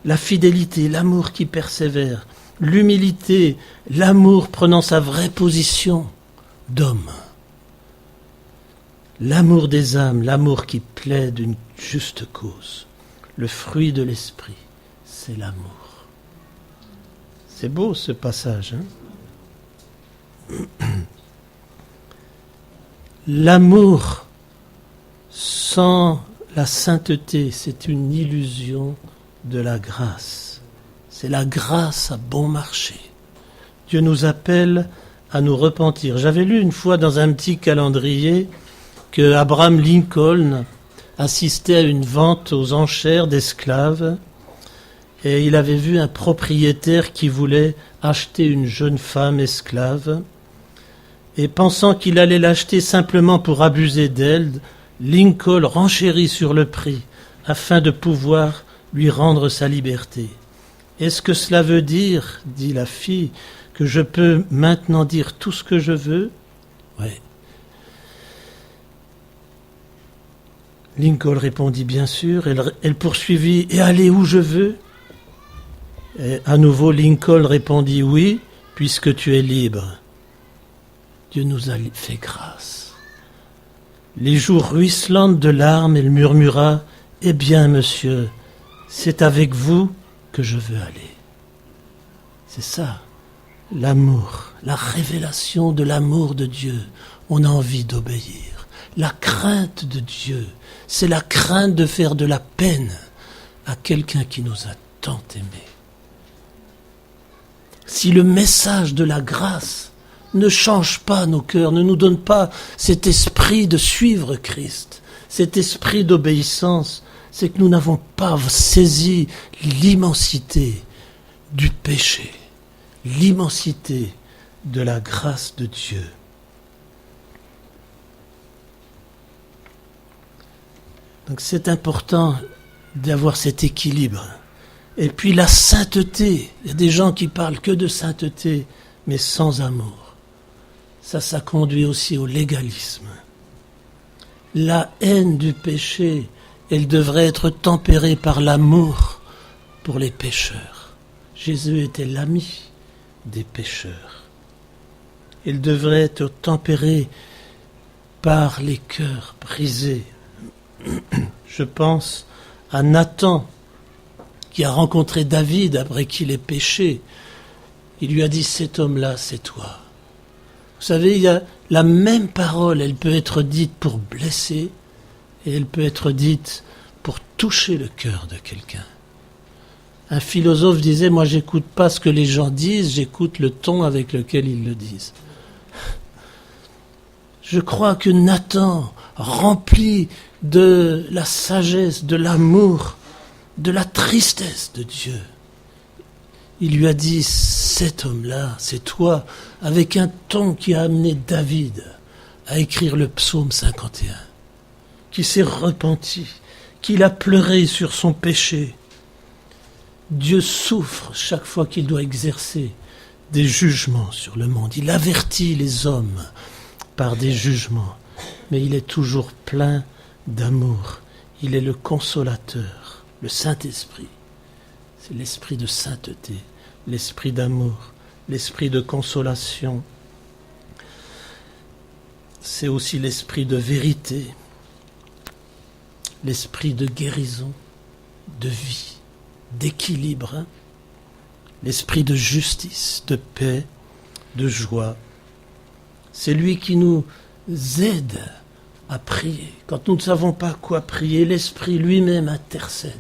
[SPEAKER 1] La fidélité, l'amour qui persévère. L'humilité, l'amour prenant sa vraie position d'homme. L'amour des âmes, l'amour qui plaide une juste cause. Le fruit de l'esprit, c'est l'amour. C'est beau ce passage, hein? L'amour sans la sainteté, c'est une illusion de la grâce. C'est la grâce à bon marché. Dieu nous appelle à nous repentir. J'avais lu une fois dans un petit calendrier que Abraham Lincoln assistait à une vente aux enchères d'esclaves et il avait vu un propriétaire qui voulait acheter une jeune femme esclave et pensant qu'il allait l'acheter simplement pour abuser d'elle, Lincoln renchérit sur le prix afin de pouvoir lui rendre sa liberté. Est-ce que cela veut dire, dit la fille, que je peux maintenant dire tout ce que je veux? Oui. Lincoln répondit bien sûr. Elle poursuivit, et aller où je veux? Et à nouveau, Lincoln répondit oui, puisque tu es libre. Dieu nous a fait grâce. Les joues ruisselantes de larmes, elle murmura, eh bien, monsieur, c'est avec vous que je veux aller. C'est ça, l'amour, la révélation de l'amour de Dieu. On a envie d'obéir. La crainte de Dieu, c'est la crainte de faire de la peine à quelqu'un qui nous a tant aimés. si le message de la grâce ne change pas nos cœurs, ne nous donne pas cet esprit de suivre Christ, cet esprit d'obéissance, c'est que nous n'avons pas saisi l'immensité du péché, l'immensité de la grâce de Dieu. Donc c'est important d'avoir cet équilibre. Et puis la sainteté, il y a des gens qui parlent que de sainteté, mais sans amour. Ça conduit aussi au légalisme. La haine du péché, elle devrait être tempérée par l'amour pour les pécheurs. Jésus était l'ami des pécheurs. Elle devrait être tempérée par les cœurs brisés. Je pense à Nathan, qui a rencontré David après qu'il ait péché. Il lui a dit, cet homme-là, c'est toi. Vous savez, il y a la même parole, elle peut être dite pour blesser, et elle peut être dite pour toucher le cœur de quelqu'un. Un philosophe disait, moi j'écoute pas ce que les gens disent, j'écoute le ton avec lequel ils le disent. Je crois que Nathan, rempli de la sagesse, de l'amour, de la tristesse de Dieu, il lui a dit, cet homme-là, c'est toi, avec un ton qui a amené David à écrire le psaume 51, qui s'est repenti, qu'il a pleuré sur son péché. Dieu souffre chaque fois qu'il doit exercer des jugements sur le monde. Il avertit les hommes par des jugements, mais il est toujours plein d'amour. Il est le consolateur, le Saint-Esprit. C'est l'esprit de sainteté, l'esprit d'amour, l'esprit de consolation. C'est aussi l'esprit de vérité, l'esprit de guérison, de vie, d'équilibre, l'esprit de justice, de paix, de joie. C'est lui qui nous aide à prier. Quand nous ne savons pas quoi prier, l'Esprit lui-même intercède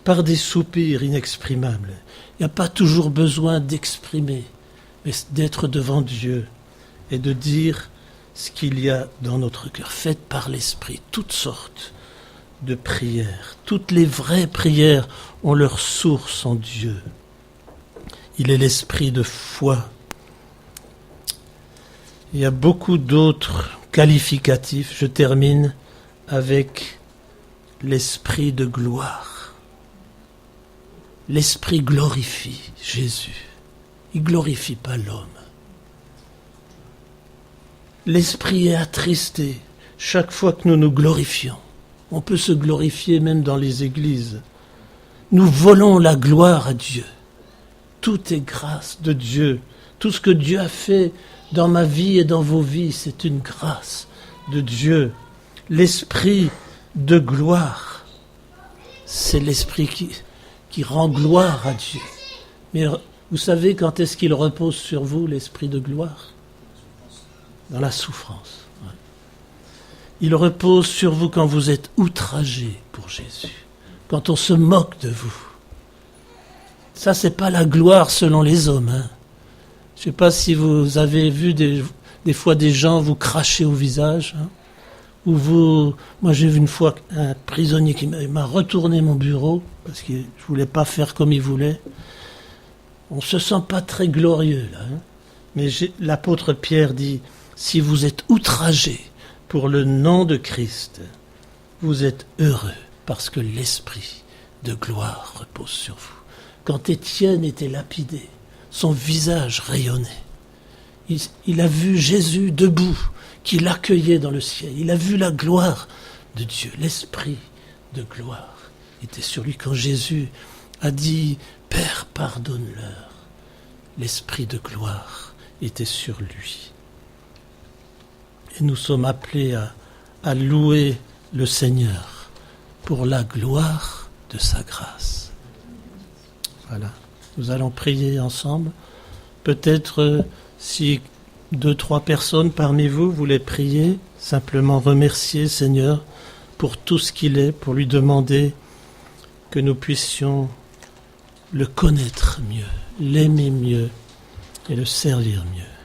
[SPEAKER 1] par des soupirs inexprimables. Il n'y a pas toujours besoin d'exprimer, mais d'être devant Dieu et de dire ce qu'il y a dans notre cœur. Faites par l'Esprit toutes sortes de prières. Toutes les vraies prières ont leur source en Dieu. Il est l'esprit de foi. Il y a beaucoup d'autres qualificatifs. Je termine avec l'esprit de gloire. L'esprit glorifie Jésus. Il ne glorifie pas l'homme. L'esprit est attristé chaque fois que nous nous glorifions. On peut se glorifier même dans les églises. Nous volons la gloire à Dieu. Tout est grâce de Dieu. Tout ce que Dieu a fait dans ma vie et dans vos vies, c'est une grâce de Dieu. L'esprit de gloire, c'est l'esprit qui rend gloire à Dieu. Mais vous savez quand est-ce qu'il repose sur vous, l'esprit de gloire? Dans la souffrance. Ouais. Il repose sur vous quand vous êtes outragés pour Jésus, quand on se moque de vous. Ça, c'est pas la gloire selon les hommes. Hein. Je ne sais pas si vous avez vu des fois des gens vous cracher au visage. Hein, moi, j'ai vu une fois un prisonnier qui m'a retourné mon bureau parce que je ne voulais pas faire comme il voulait. On ne se sent pas très glorieux, là. Hein, mais l'apôtre Pierre dit, si vous êtes outragés pour le nom de Christ, vous êtes heureux parce que l'esprit de gloire repose sur vous. Quand Étienne était lapidé, son visage rayonnait. Il a vu Jésus debout, qui l'accueillait dans le ciel. Il a vu la gloire de Dieu. L'esprit de gloire était sur lui. Quand Jésus a dit « Père, pardonne-leur », l'esprit de gloire était sur lui. Et nous sommes appelés à louer le Seigneur pour la gloire de sa grâce. Voilà. Nous allons prier ensemble. Peut-être si 2-3 personnes parmi vous voulaient prier, simplement remercier Seigneur pour tout ce qu'il est, pour lui demander que nous puissions le connaître mieux l'aimer mieux et le servir mieux.